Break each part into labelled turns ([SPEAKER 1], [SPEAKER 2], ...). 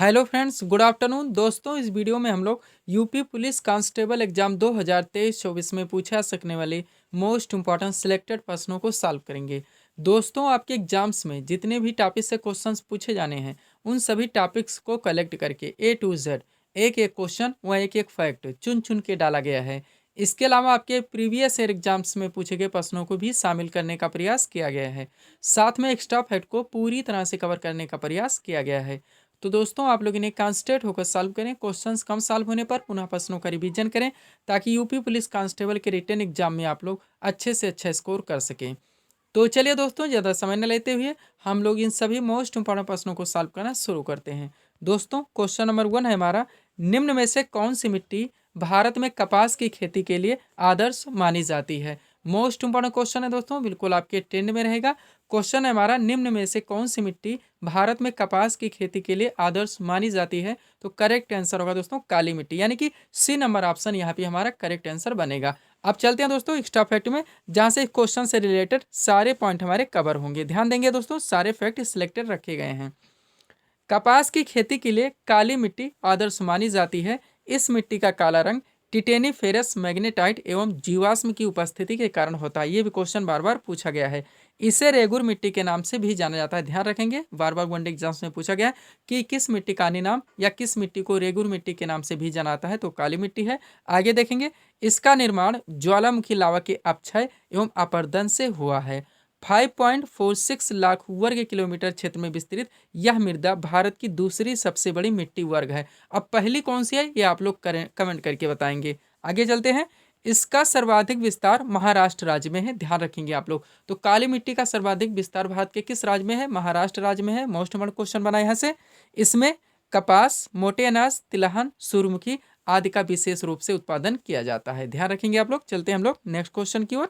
[SPEAKER 1] Hello friends, good afternoon. दोस्तों, इस video में हम लोग यूपी पुलिस कांस्टेबल एग्जाम 2023-24 में पूछा सकने वाले मोस्ट इंपॉर्टेंट सिलेक्टेड प्रश्नों को सॉल्व करेंगे। दोस्तों, आपके एग्जाम्स में जितने भी टॉपिक से क्वेश्चंस पूछे जाने हैं, उन सभी टॉपिक्स को कलेक्ट करके ए टू जेड एक एक क्वेश्चन व एक एक फैक्ट चुन चुन के डाला गया है। इसके अलावा आपके प्रीवियस ईयर एग्जाम्स में पूछे गए प्रश्नों को भी शामिल करने का प्रयास किया गया है। साथ में एक्स्ट्रा फैक्ट को पूरी तरह से कवर करने का प्रयास किया गया है। तो दोस्तों, आप लोग इन्हें कॉन्सेंट्रेट होकर सॉल्व करें। क्वेश्चंस कम सॉल्व होने पर पुनः प्रश्नों का रिवीजन करें, ताकि यूपी पुलिस कांस्टेबल के रिटन एग्जाम में आप लोग अच्छे से अच्छा स्कोर कर सकें। तो चलिए दोस्तों, ज़्यादा समय न लेते हुए हम लोग इन सभी मोस्ट इंपॉर्टेंट प्रश्नों को सॉल्व करना शुरू करते हैं। दोस्तों, क्वेश्चन नंबर 1 है हमारा, निम्न में से कौन सी मिट्टी भारत में कपास की खेती के लिए आदर्श मानी जाती है। मोस्ट इंपॉर्टेंट क्वेश्चन है दोस्तों, बिल्कुल आपके ट्रेंड में रहेगा। क्वेश्चन है हमारा, निम्न में से कौन सी मिट्टी भारत में कपास की खेती के लिए आदर्श मानी जाती है। तो करेक्ट आंसर होगा दोस्तों काली मिट्टी, यानी कि सी नंबर ऑप्शन यहाँ पे हमारा करेक्ट आंसर बनेगा। अब चलते हैं दोस्तों एक्स्ट्रा फैक्ट में, जहाँ से क्वेश्चन से रिलेटेड सारे पॉइंट हमारे कवर होंगे। ध्यान देंगे दोस्तों, सारे फैक्ट सिलेक्टेड रखे गए हैं। कपास की खेती के लिए काली मिट्टी आदर्श मानी जाती है। इस मिट्टी का काला रंग टिटेनी फेरस मैग्नेटाइट एवं जीवाश्म की उपस्थिति के कारण होता है। ये भी क्वेश्चन बार बार पूछा गया है। इसे रेगुर मिट्टी के नाम से भी जाना जाता है। ध्यान रखेंगे, बार बार वनडे एग्जाम्स में पूछा गया है कि किस मिट्टी का अन्य नाम या किस मिट्टी को रेगुर मिट्टी के नाम से भी जाना जाता है। तो काली मिट्टी है। आगे देखेंगे, इसका निर्माण ज्वालामुखी लावा के अपक्षय एवं अपर्दन से हुआ है। 5.46 लाख वर्ग किलोमीटर क्षेत्र में विस्तृत यह मृदा भारत की दूसरी सबसे बड़ी मिट्टी वर्ग है। अब पहली कौन सी है, ये आप लोग कमेंट करके बताएंगे। आगे चलते हैं, इसका सर्वाधिक विस्तार महाराष्ट्र राज्य में है। ध्यान रखेंगे आप लोग। तो काली मिट्टी का सर्वाधिक विस्तार भारत के किस राज्य में है? महाराष्ट्र राज्य में है। मोस्ट इंपॉर्टेंट क्वेश्चन बना यहाँ से। इसमें कपास, मोटे अनाज, तिलहन, सूर्यमुखी आदि का विशेष रूप से उत्पादन किया जाता है। ध्यान रखेंगे आप लोग। चलते हैं हम लोग नेक्स्ट क्वेश्चन की ओर।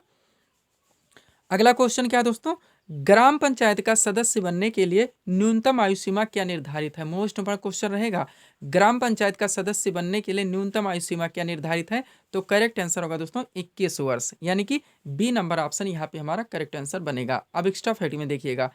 [SPEAKER 1] अगला क्वेश्चन क्या है दोस्तों, ग्राम पंचायत का सदस्य बनने के लिए न्यूनतम आयु सीमा क्या निर्धारित है। मोस्ट इंपॉर्टेंट क्वेश्चन रहेगा, ग्राम पंचायत का सदस्य बनने के लिए न्यूनतम आयु सीमा क्या निर्धारित है। तो करेक्ट आंसर होगा दोस्तों 21 वर्ष, यानी कि बी नंबर ऑप्शन यहाँ पे हमारा करेक्ट आंसर बनेगा। अब एक्स्ट्रा फैक्ट में देखिएगा,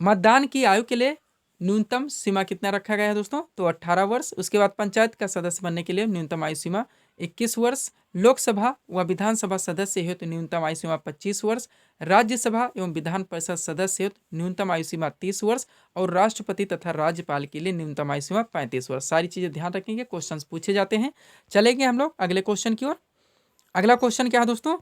[SPEAKER 1] मतदान की आयु के लिए न्यूनतम सीमा कितना रखा गया है दोस्तों? तो 18 वर्ष। उसके बाद पंचायत का सदस्य बनने के लिए न्यूनतम आयु सीमा 21 वर्ष। लोकसभा व विधानसभा सदस्य हेतु न्यूनतम आयु सीमा 25 वर्ष। राज्यसभा एवं विधान परिषद सदस्य हेतु न्यूनतम आयु सीमा 30 वर्ष। और राष्ट्रपति तथा राज्यपाल के लिए न्यूनतम आयु सीमा 35 वर्ष। सारी चीजें ध्यान रखेंगे, क्वेश्चन पूछे जाते हैं। चलेंगे हम लोग अगले क्वेश्चन की ओर। अगला क्वेश्चन क्या है दोस्तों,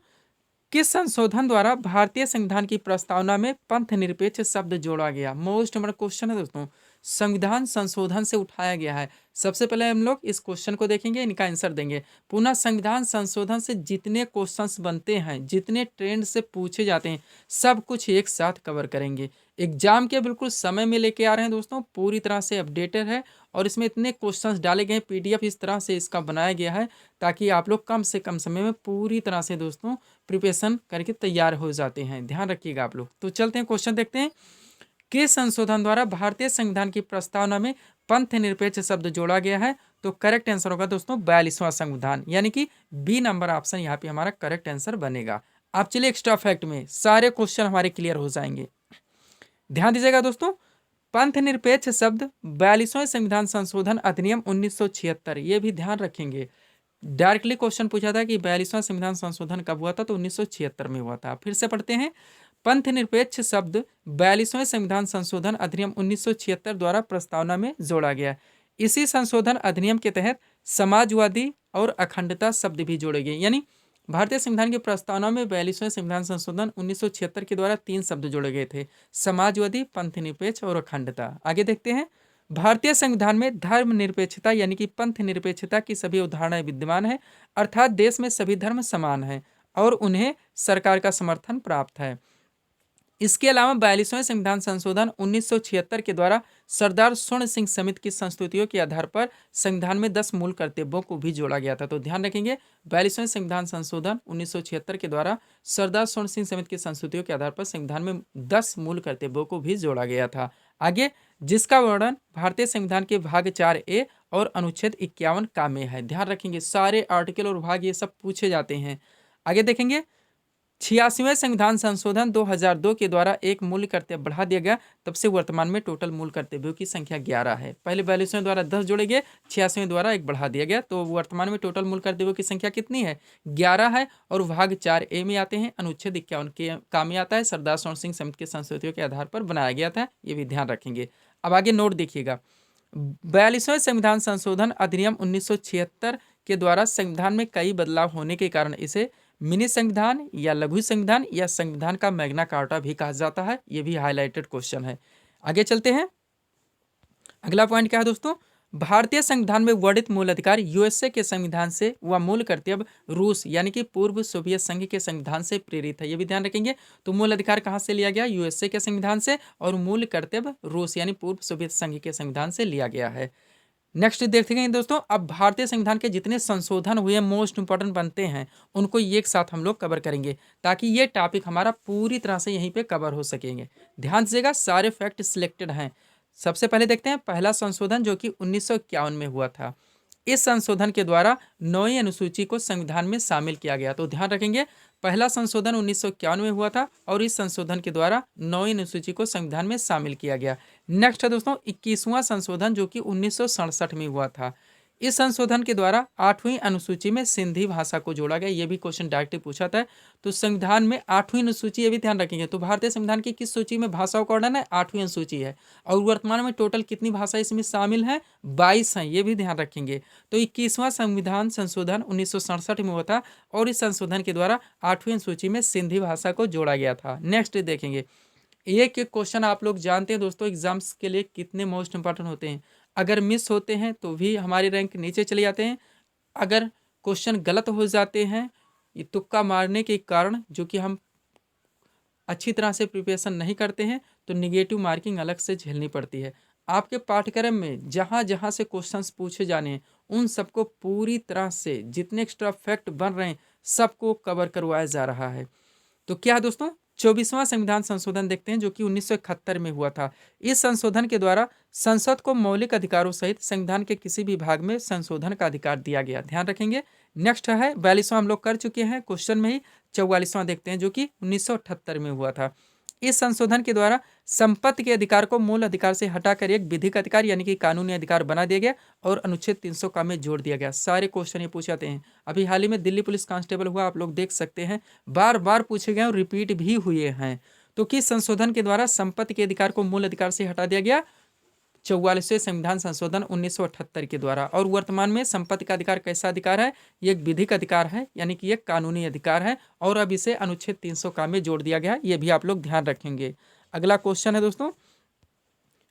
[SPEAKER 1] किस संशोधन द्वारा भारतीय संविधान की प्रस्तावना में पंथ निरपेक्ष शब्द जोड़ा गया। मोस्ट इंपॉर्टेंट क्वेश्चन है दोस्तों, संविधान संशोधन से उठाया गया है। सबसे पहले हम लोग इस क्वेश्चन को देखेंगे, इनका आंसर देंगे। पुनः संविधान संशोधन से जितने क्वेश्चंस बनते हैं, जितने ट्रेंड से पूछे जाते हैं, सब कुछ एक साथ कवर करेंगे। एग्जाम के बिल्कुल समय में लेके आ रहे हैं दोस्तों, पूरी तरह से अपडेटेड है। और इसमें इतने क्वेश्चंस डाले गए हैं, पीडीएफ इस तरह से इसका बनाया गया है ताकि आप लोग कम से कम समय में पूरी तरह से दोस्तों प्रिपरेशन करके तैयार हो जाते हैं। ध्यान रखिएगा आप लोग। तो चलते हैं क्वेश्चन देखते हैं, किस संशोधन द्वारा भारतीय संविधान की प्रस्तावना में पंथ निरपेक्ष शब्द जोड़ा गया है। तो करेक्ट आंसर होगा दोस्तों 42वां संविधान, यानी कि बी नंबर ऑप्शन यहाँ पे हमारा करेक्ट आंसर बनेगा। आप चलिए एक्स्ट्रा फैक्ट में सारे क्वेश्चन हमारे क्लियर हो जाएंगे। ध्यान दीजिएगा दोस्तों, पंथ निरपेक्ष शब्द 42वें संविधान संशोधन अधिनियम 1976, ये भी ध्यान रखेंगे। डायरेक्टली क्वेश्चन पूछा था कि 42वां संविधान संशोधन कब हुआ था, तो 1976 में हुआ था। फिर से पढ़ते हैं, पंथ निरपेक्ष शब्द 42वें संविधान संशोधन अधिनियम 1976 द्वारा प्रस्तावना में जोड़ा गया। इसी संशोधन अधिनियम के तहत समाजवादी और अखंडता शब्द भी जोड़े गए। यानी भारतीय संविधान की प्रस्तावना में 42वें संविधान संशोधन 1976 के द्वारा 3 शब्द जोड़े गए थे, समाजवादी, पंथ निरपेक्ष और अखंडता। आगे देखते हैं, भारतीय संविधान में धर्म निरपेक्षता यानी कि पंथ निरपेक्षता की सभी अवधारणाएं विद्यमान है, अर्थात देश में सभी धर्म समान हैं और उन्हें सरकार का समर्थन प्राप्त है। इसके अलावा 42वें संविधान संशोधन 1976 के द्वारा सरदार स्वर्ण सिंह समिति की संस्तुतियों के आधार पर संविधान में 10 मूल कर्तव्यों को भी जोड़ा गया था। तो ध्यान रखेंगे, 42वें संविधान संशोधन 1976 के द्वारा सरदार स्वर्ण सिंह समिति की संस्तुतियों के आधार पर संविधान में 10 मूल कर्तव्यों को भी जोड़ा गया था। आगे, जिसका वर्णन भारतीय संविधान के भाग 4A और अनुच्छेद 51 का में है। ध्यान रखेंगे, सारे आर्टिकल और भाग ये सब पूछे जाते हैं। आगे देखेंगे, 86वें संविधान संशोधन 2002 के द्वारा एक मूल कर्तव्य बढ़ा दिया गया, तब से वर्तमान में टोटल मूल कर्तव्यों की संख्या 11 है। पहले 42वें द्वारा 10 जोड़े गए, 86वें द्वारा एक बढ़ा दिया गया, तो वर्तमान में टोटल मूल कर्तव्यों की संख्या कितनी है? 11 है। और भाग 4A में आते हैं, अनुच्छेद 51 के काम में आता है, सरदार स्वर्ण सिंह समिति के संशोधितों के आधार पर बनाया गया था, ये भी ध्यान रखेंगे। अब आगे नोट देखिएगा, 42वें संविधान संशोधन अधिनियम 1976 के द्वारा संविधान में कई बदलाव होने के कारण इसे मिनी संविधान या लघु संविधान या संविधान का मैग्ना कार्टा भी कहा जाता है। ये भी हाईलाइटेड क्वेश्चन है। आगे चलते हैं, अगला पॉइंट क्या है दोस्तों? भारतीय संविधान में वर्णित मूल अधिकार यूएसए के संविधान से व मूल कर्तव्य रूस यानी कि पूर्व सोवियत संघ के संविधान से प्रेरित है, ये भी ध्यान रखेंगे। तो मूल अधिकार कहाँ से लिया गया? यूएसए के संविधान से, और मूल कर्तव्य रूस यानी पूर्व सोवियत संघ के संविधान से लिया गया है। नेक्स्ट देखेंगे दोस्तों, अब भारतीय संविधान के जितने संशोधन हुए मोस्ट इंपॉर्टेंट बनते हैं उनको एक साथ हम लोग कवर करेंगे, ताकि ये टॉपिक हमारा पूरी तरह से यहीं पे कवर हो सकेंगे। ध्यान दीजिएगा, सारे फैक्ट सिलेक्टेड हैं। सबसे पहले देखते हैं पहला संशोधन जो कि 1951 में हुआ था। इस संशोधन के द्वारा 9वीं अनुसूची को संविधान में शामिल किया गया। तो ध्यान रखेंगे, पहला संशोधन 1951 में हुआ था और इस संशोधन के द्वारा 9वीं अनुसूची को संविधान में शामिल किया गया। नेक्स्ट है दोस्तों 21वां संशोधन जो कि 1967 में हुआ था। इस संशोधन के द्वारा 8वीं अनुसूची में सिंधी भाषा को जोड़ा गया। ये भी क्वेश्चन डायरेक्टली पूछा था। तो संविधान में 8वीं अनुसूची, ये भी ध्यान रखेंगे। तो भारतीय संविधान की किस सूची में भाषाओं का वर्णन है? 8वीं अनुसूची है। और वर्तमान में टोटल कितनी भाषा इसमें शामिल है? 22 हैं, ये भी ध्यान रखेंगे। तो 21वां संविधान संशोधन 1967 में हुआ था और इस संशोधन के द्वारा 8वीं अनुसूची में सिंधी भाषा को जोड़ा गया था। नेक्स्ट देखेंगे, एक एक क्वेश्चन आप लोग जानते हैं दोस्तों एग्जाम्स के लिए कितने मोस्ट इंपॉर्टेंट होते हैं। अगर मिस होते हैं तो भी हमारे रैंक नीचे चले जाते हैं। अगर क्वेश्चन गलत हो जाते हैं ये तुक्का मारने के कारण, जो कि हम अच्छी तरह से प्रिपरेशन नहीं करते हैं, तो निगेटिव मार्किंग अलग से झेलनी पड़ती है। आपके पाठ्यक्रम में जहाँ जहाँ से क्वेश्चंस पूछे जाने हैं उन सबको पूरी तरह से जितने एक्स्ट्रा फैक्ट बन रहे हैं सबको कवर करवाया जा रहा है। तो क्या है दोस्तों, 24वां संविधान संशोधन देखते हैं जो कि 1971 में हुआ था। इस संशोधन के द्वारा संसद को मौलिक अधिकारों सहित संविधान के किसी भी भाग में संशोधन का अधिकार दिया गया। ध्यान रखेंगे। नेक्स्ट है 42वां, हम लोग कर चुके हैं क्वेश्चन में ही। 44वां देखते हैं जो कि 1978 में हुआ था। इस संशोधन के द्वारा संपत्ति के अधिकार को मूल अधिकार से हटाकर एक विधिक अधिकार यानी कि कानूनी अधिकार बना दिया गया और अनुच्छेद 300 का में जोड़ दिया गया। सारे क्वेश्चन ये पूछे जाते हैं। अभी हाल ही में दिल्ली पुलिस कांस्टेबल हुआ, आप लोग देख सकते हैं, बार बार पूछे गए और रिपीट भी हुए हैं। तो किस संशोधन के द्वारा संपत्ति के अधिकार को मूल अधिकार से हटा दिया गया? 44वें संविधान संशोधन 1978 के द्वारा। और वर्तमान में संपत्ति का अधिकार कैसा अधिकार है? ये एक विधिक अधिकार है यानी कि एक कानूनी अधिकार है और अब इसे अनुच्छेद 300 का में जोड़ दिया गया है। ये भी आप लोग ध्यान रखेंगे। अगला क्वेश्चन है दोस्तों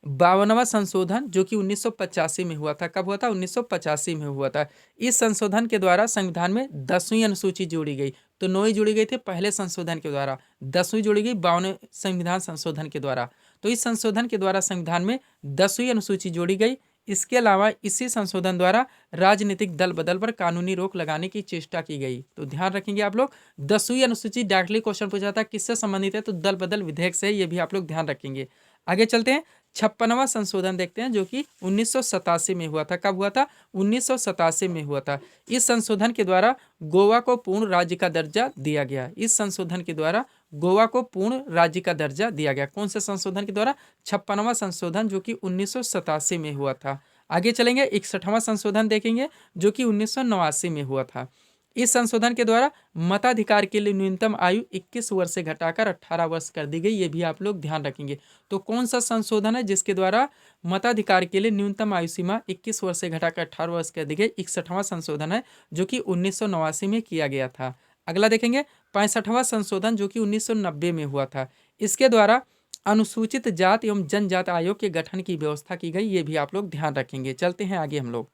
[SPEAKER 1] 52वां संशोधन जो कि 1985 में हुआ था। कब हुआ था? 1985 में हुआ था। इस संशोधन के द्वारा संविधान में 10वीं अनुसूची जोड़ी गई। तो 9 जोड़ी गई थी पहले संशोधन के द्वारा, 10वीं जोड़ी गई 52वें संविधान संशोधन के द्वारा। तो इस संशोधन के द्वारा संविधान में 10वीं अनुसूची जोड़ी गई। इसके अलावा इसी संशोधन द्वारा राजनीतिक दल बदल पर कानूनी रोक लगाने की चेष्टा की गई। तो ध्यान रखेंगे आप लोग, 10वीं अनुसूची डायरेक्टली क्वेश्चन पूछा था किससे संबंधित है? तो दल बदल विधेयक से। ये भी आप लोग ध्यान रखेंगे। आगे चलते हैं, 56वां संशोधन देखते हैं जो कि 1987 में हुआ था। कब हुआ था? 1987 में हुआ था। इस संशोधन के द्वारा गोवा को पूर्ण राज्य का दर्जा दिया गया। इस संशोधन के द्वारा गोवा को पूर्ण राज्य का दर्जा दिया गया। कौन से संशोधन के द्वारा? 56वां संशोधन जो कि 1987 में हुआ था। आगे चलेंगे, 61वां संशोधन देखेंगे जो कि 1989 में हुआ था। इस संशोधन के द्वारा मताधिकार के लिए न्यूनतम आयु 21 वर्ष से घटाकर 18 वर्ष कर दी गई। ये भी आप लोग ध्यान रखेंगे। तो कौन सा संशोधन है जिसके द्वारा मताधिकार के लिए न्यूनतम आयु सीमा 21 वर्ष से घटाकर 18 वर्ष कर दी गई? 61वां संशोधन है जो कि 1989 में किया गया था। अगला देखेंगे 65वां संशोधन जो कि 1990 में हुआ था। इसके द्वारा अनुसूचित जाति एवं जनजाति आयोग के गठन की व्यवस्था की गई। ये भी आप लोग ध्यान रखेंगे। चलते हैं आगे हम लोग।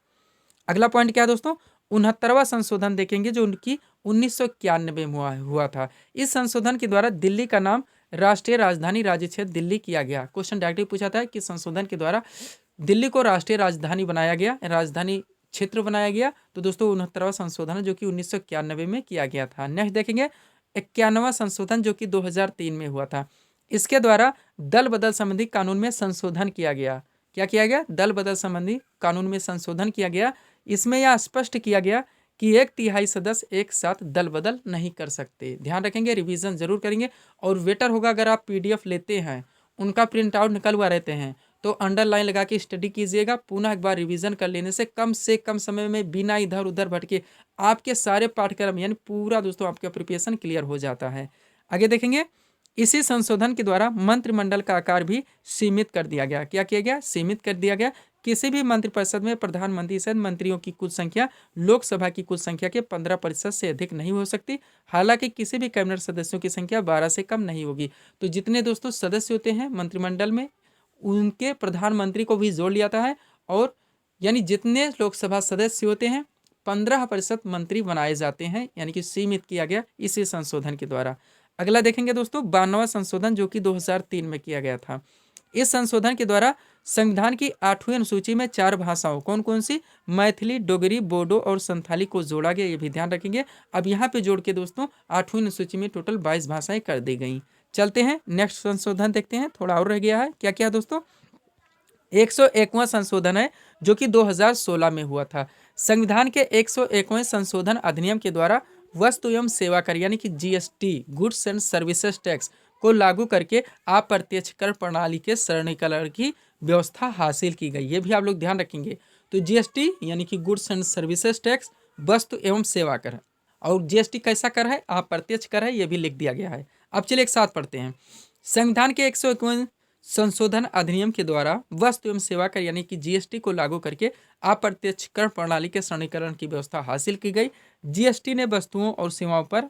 [SPEAKER 1] अगला पॉइंट क्या है दोस्तों? 69वां संशोधन देखेंगे जो उनकी 1991 में हुआ था। इस संशोधन के द्वारा दिल्ली का नाम राष्ट्रीय राजधानी राज्य क्षेत्र दिल्ली किया गया। क्वेश्चन डायरेक्टली पूछा था कि संशोधन के द्वारा दिल्ली को राष्ट्रीय राजधानी बनाया गया, राजधानी क्षेत्र बनाया गया। तो दोस्तों 69वां संशोधन है जो कि 1991 में किया गया था। नेक्स्ट देखेंगे 91वां संशोधन जो कि 2003 में हुआ था। इसके द्वारा दल बदल संबंधी कानून में संशोधन किया गया। क्या किया गया? दल बदल संबंधी कानून में संशोधन किया गया। इसमें यह स्पष्ट किया गया कि 1/3 सदस्य एक साथ दल बदल नहीं कर सकते। ध्यान रखेंगे, रिवीजन जरूर करेंगे। और वेटर होगा, अगर आप पीडीएफ लेते हैं, उनका प्रिंट आउट निकलवा रहते हैं, तो अंडरलाइन लगा के स्टडी कीजिएगा। पुनः एक बार रिवीजन कर लेने से कम समय में बिना इधर उधर भटके आपके सारे पाठ्यक्रम यानी पूरा दोस्तों आपका प्रिपरेशन क्लियर हो जाता है। आगे देखेंगे, इसी संशोधन के द्वारा मंत्रिमंडल का आकार भी सीमित कर दिया गया। क्या किया गया? सीमित कर दिया गया। किसी भी मंत्रिपरिषद में प्रधानमंत्री सहित मंत्रियों की कुल संख्या लोकसभा की कुल संख्या के 15% से अधिक नहीं हो सकती। हालांकि किसी भी कैबिनेट सदस्यों की संख्या 12 से कम नहीं होगी। तो जितने दोस्तों सदस्य होते हैं मंत्रिमंडल में, उनके प्रधानमंत्री को भी जोड़ लिया जाता है। और यानी जितने लोकसभा सदस्य होते हैं 15% मंत्री बनाए जाते हैं, यानी कि सीमित किया गया इसी संशोधन के द्वारा। अगला देखेंगे दोस्तों 92वां संशोधन, जो कि 2003 में किया गया था। इस संशोधन के द्वारा संविधान की 8वीं अनुसूची में 4 भाषाओं, कौन कौन सी? मैथिली, डोगरी, बोडो और संथाली को जोड़ा गया। ये भी ध्यान रखेंगे। अब यहाँ पे जोड़ के दोस्तों 8वीं अनुसूची में टोटल 22 भाषाएं कर दी गई। चलते हैं नेक्स्ट संशोधन देखते हैं, थोड़ा और रह गया है। क्या क्या दोस्तों? 101वां संशोधन है, जो कि 2016 में हुआ था। संविधान के 101वें संशोधन अधिनियम के द्वारा वस्तु एवं सेवा कर यानी कि GST, goods and services tax को लागू करके अप्रत्यक्ष कर प्रणाली के सरलीकरण की व्यवस्था हासिल की गई। ये भी आप लोग ध्यान रखेंगे। तो जीएसटी यानी कि गुड्स एंड सर्विसेज टैक्स वस्तु एवं सेवा कर, और जीएसटी कैसा कर है? अप्रत्यक्ष कर है, ये भी लिख दिया गया है। अब चलिए एक साथ पढ़ते हैं। संविधान के 101वें संशोधन अधिनियम के द्वारा वस्तु एवं सेवा कर यानी कि जीएसटी को लागू करके अप्रत्यक्ष कर प्रणाली के सरलीकरण की व्यवस्था हासिल की गई। जीएसटी ने वस्तुओं और सेवाओं पर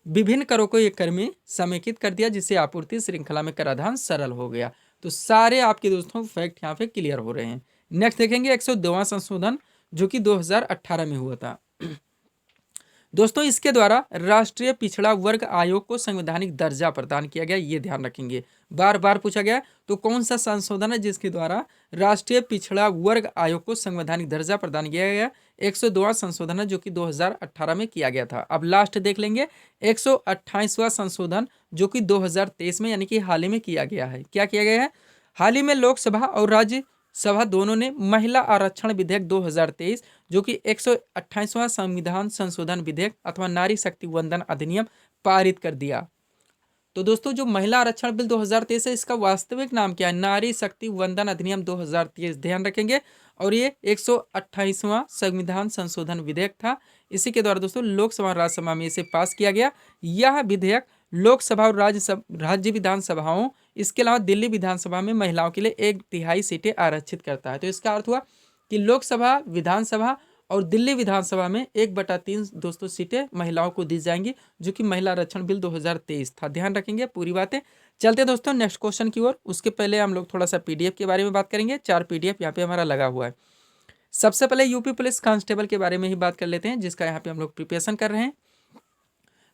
[SPEAKER 1] विभिन्न करों को एक कर में समेकित कर दिया, जिससे आपूर्ति श्रृंखला में कराधान सरल हो गया। तो सारे आपके दोस्तों फैक्ट यहाँ पे क्लियर हो रहे हैं। नेक्स्ट देखेंगे 102वां संशोधन, जो कि 2018 में हुआ था। दोस्तों इसके द्वारा राष्ट्रीय पिछड़ा वर्ग आयोग को संवैधानिक दर्जा प्रदान किया गया। ये ध्यान रखेंगे, बार बार पूछा गया। तो कौन सा संशोधन है जिसके द्वारा राष्ट्रीय पिछड़ा वर्ग आयोग को संवैधानिक दर्जा प्रदान किया गया? 102वां संशोधन है, जो कि 2018 में किया गया था। अब लास्ट देख लेंगे 128वां संशोधन, जो कि 2023 में यानी कि हाल ही में किया गया है। क्या किया गया है? हाल ही में लोकसभा और राज्य सभा दोनों ने महिला आरक्षण विधेयक 2023, जो कि 128वां संविधान संशोधन विधेयक अथवा नारी शक्ति वंदन अधिनियम पारित कर दिया। तो दोस्तों जो महिला आरक्षण बिल 2023 है, इसका वास्तविक नाम क्या है? नारी शक्ति वंदन अधिनियम 2023, ध्यान रखेंगे। और ये 128वां संविधान संशोधन विधेयक था। इसी के द्वारा दोस्तों लोकसभा और राज्यसभा में इसे पास किया गया। यह विधेयक लोकसभा और राज्य विधानसभाओं, इसके अलावा दिल्ली विधानसभा में महिलाओं के लिए 1/3 सीटें आरक्षित करता है। तो इसका अर्थ हुआ कि लोकसभा, विधानसभा और दिल्ली विधानसभा में 1/3 दोस्तों सीटें महिलाओं को दी जाएंगी, जो कि महिला आरक्षण बिल 2023 था। ध्यान रखेंगे पूरी बातें। चलते दोस्तों नेक्स्ट क्वेश्चन की ओर। उसके पहले हम लोग थोड़ा सा पीडीएफ के बारे में बात करेंगे। 4 पीडीएफ यहाँ पे हमारा लगा हुआ है। सबसे पहले यूपी पुलिस कांस्टेबल के बारे में ही बात कर लेते हैं, जिसका यहाँ पे हम लोग प्रिपरेशन कर रहे हैं।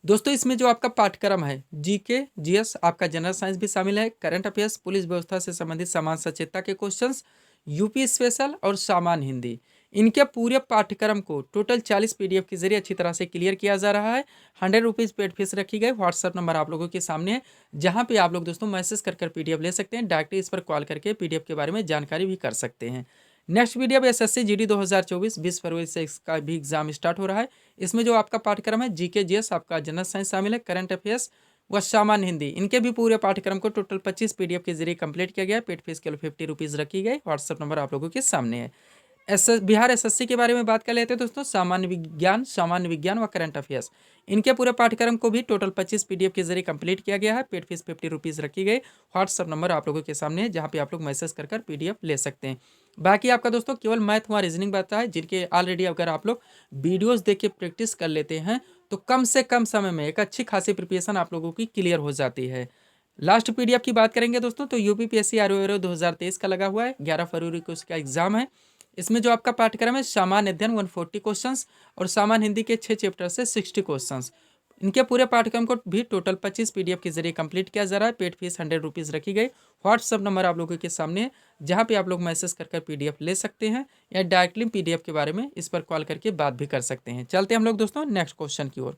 [SPEAKER 1] दोस्तों इसमें जो आपका पाठ्यक्रम है जीके, जीएस, आपका जनरल साइंस भी शामिल है, करंट अफेयर्स, पुलिस व्यवस्था से संबंधित समान सचेतता के क्वेश्चंस, यूपी स्पेशल और सामान्य हिंदी, इनके पूरे पाठ्यक्रम को टोटल 40 पीडीएफ के जरिए अच्छी तरह से क्लियर किया जा रहा है। 100 रुपीज़ पेड फीस रखी गई। व्हाट्सअप नंबर आप लोगों के सामने है, जहाँ पे आप लोग दोस्तों मैसेज कर पीडीएफ ले सकते हैं। डायरेक्टली इस पर कॉल करके पीडीएफ के बारे में जानकारी भी कर सकते हैं। नेक्स्ट वीडियो में एसएससी जीडी 2024 20 फरवरी से इसका भी एग्जाम स्टार्ट हो रहा है। इसमें जो आपका पाठ्यक्रम है जीके, जीएस, आपका जनरल साइंस शामिल है, करंट अफेयर्स व सामान्य हिंदी, इनके भी पूरे पाठ्यक्रम को टोटल 25 पीडीएफ के जरिए कंप्लीट किया गया। पेड फीस केवल 50 रुपीज़ रखी गई। व्हाट्सअप नंबर आप लोगों के सामने है। बिहार एसएससी के बारे में बात कर लेते हैं दोस्तों। सामान्य विज्ञान व करंट अफेयर्स, इनके पूरे पाठ्यक्रम को भी टोटल 25 पीडीएफ के जरिए कंप्लीट किया गया है। पेड फीस 50 रुपीज़ रखी गई। व्हाट्सअप नंबर आप लोगों के सामने है, जहाँ पे आप लोग मैसेज कर पीडीएफ ले सकते हैं। बाकी आपका दोस्तों केवल मैथ व रीजनिंग बता है, जिनके ऑलरेडी अगर आप लोग वीडियोस देख के प्रैक्टिस कर लेते हैं तो कम से कम समय में एक अच्छी खासी प्रिपरेशन आप लोगों की क्लियर हो जाती है। लास्ट पीडीएफ की बात करेंगे दोस्तों, तो यूपीपीएससी आरओ 2023 का लगा हुआ है। 11 फरवरी को इसका एग्जाम है। इसमें जो आपका पाठ्यक्रम है सामान्य अध्ययन 140 क्वेश्चंस और सामान्य हिंदी के 6 चैप्टर से 60 क्वेश्चंस, इनके पूरे पाठ्यक्रम को भी टोटल 25 पीडीएफ के जरिए कंप्लीट किया जा रहा है। पेड फीस 100 रुपीज़ रखी गई। व्हाट्सअप नंबर आप लोगों के सामने है, जहाँ पे आप लोग मैसेज कर पीडीएफ ले सकते हैं, या डायरेक्टली पीडीएफ के बारे में इस पर कॉल करके बात भी कर सकते हैं। चलते हम लोग दोस्तों नेक्स्ट क्वेश्चन की ओर।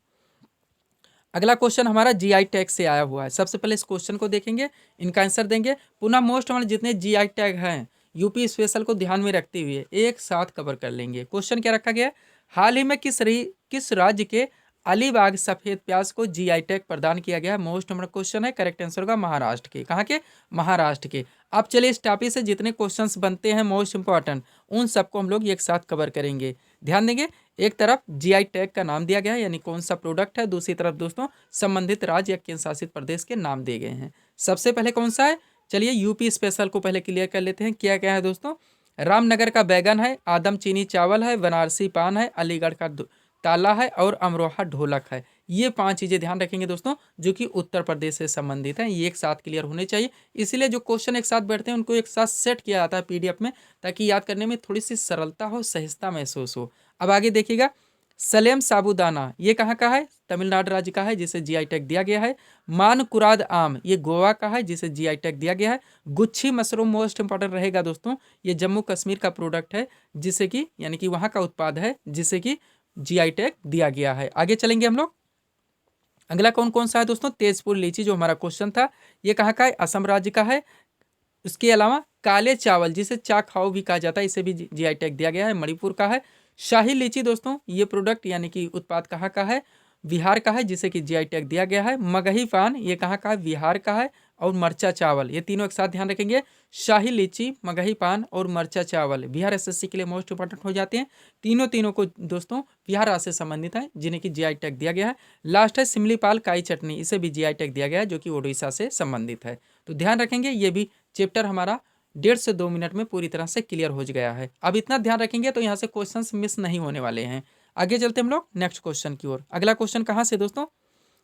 [SPEAKER 1] अगला क्वेश्चन हमारा जीआई टैग से आया हुआ है। सबसे पहले इस क्वेश्चन को देखेंगे, इनका आंसर देंगे। पुनः मोस्ट हमारे जितने जीआई टैग हैं यूपी स्पेशल को ध्यान में रखते हुए एक साथ कवर कर लेंगे। क्वेश्चन क्या रखा गया है, हाल ही में किस राज्य के अलीबाग सफेद प्याज को जीआई टैग प्रदान किया गया है। मोस्ट नंबर क्वेश्चन है, करेक्ट आंसर होगा महाराष्ट्र के। कहाँ के, महाराष्ट्र के। अब चलिए इस टॉपिक से जितने क्वेश्चंस बनते हैं मोस्ट इंपॉर्टेंट, उन सबको हम लोग एक साथ कवर करेंगे। ध्यान देंगे, एक तरफ जीआई टैग का नाम दिया गया है यानी कौन सा प्रोडक्ट है, दूसरी तरफ दोस्तों संबंधित राज्य या केंद्र शासित प्रदेश के नाम दिए गए हैं। सबसे पहले कौन सा है, चलिए यूपी स्पेशल को पहले क्लियर कर लेते हैं। क्या क्या है दोस्तों, रामनगर का बैगन है, आदम चीनी चावल है, बनारसी पान है, अलीगढ़ का ताला है और अमरोहा ढोलक है। ये 5 चीज़ें ध्यान रखेंगे दोस्तों जो कि उत्तर प्रदेश से संबंधित हैं। ये एक साथ क्लियर होने चाहिए, इसलिए जो क्वेश्चन एक साथ बैठते हैं उनको एक साथ सेट किया जाता है पीडीएफ में, ताकि याद करने में थोड़ी सी सरलता हो, सहजता महसूस हो। अब आगे देखिएगा, सलेम साबूदाना ये कहाँ का है, तमिलनाडु राज्य का है जिसे जीआई टैग दिया गया है। मानकुराद आम ये गोवा का है जिसे जीआई टैग दिया गया है। गुच्छी मशरूम मोस्ट इंपॉर्टेंट रहेगा दोस्तों, ये जम्मू कश्मीर का प्रोडक्ट है जिसे कि यानी कि वहाँ का उत्पाद है जिसे कि जीआई टैग दिया गया है। आगे चलेंगे हम लोग, अगला कौन कौन सा है दोस्तों, तेजपुर लीची जो हमारा क्वेश्चन था, ये कहाँ का है, असम राज्य का है। उसके अलावा काले चावल जिसे चा खाओ भी कहा जाता है, इसे भी जीआई टैग दिया गया है, मणिपुर का है। शाही लीची दोस्तों ये प्रोडक्ट यानी कि उत्पाद कहाँ का है, बिहार का है जिसे कि जीआई टैग दिया गया है। मगही पान ये कहाँ का है, बिहार का है। और मरचा चावल ये तीनों एक साथ ध्यान रखेंगे, शाही लीची, मगही पान और मरचा चावल बिहार एसएससी के लिए मोस्ट इंपॉर्टेंट हो जाते हैं। तीनों को दोस्तों बिहार राज्य से संबंधित है जिन्हें कि जीआई टैग दिया गया है। लास्ट है सिमलीपाल काई चटनी, इसे भी जीआई टैग दिया गया है जो कि उड़ीसा से संबंधित है। तो ध्यान रखेंगे, ये भी चैप्टर हमारा 1.5 से 2 मिनट में पूरी तरह से क्लियर हो गया है। अब इतना ध्यान रखेंगे तो यहाँ से क्वेश्चंस मिस नहीं होने वाले हैं। आगे चलते हम लोग नेक्स्ट क्वेश्चन की ओर। अगला क्वेश्चन कहाँ से दोस्तों,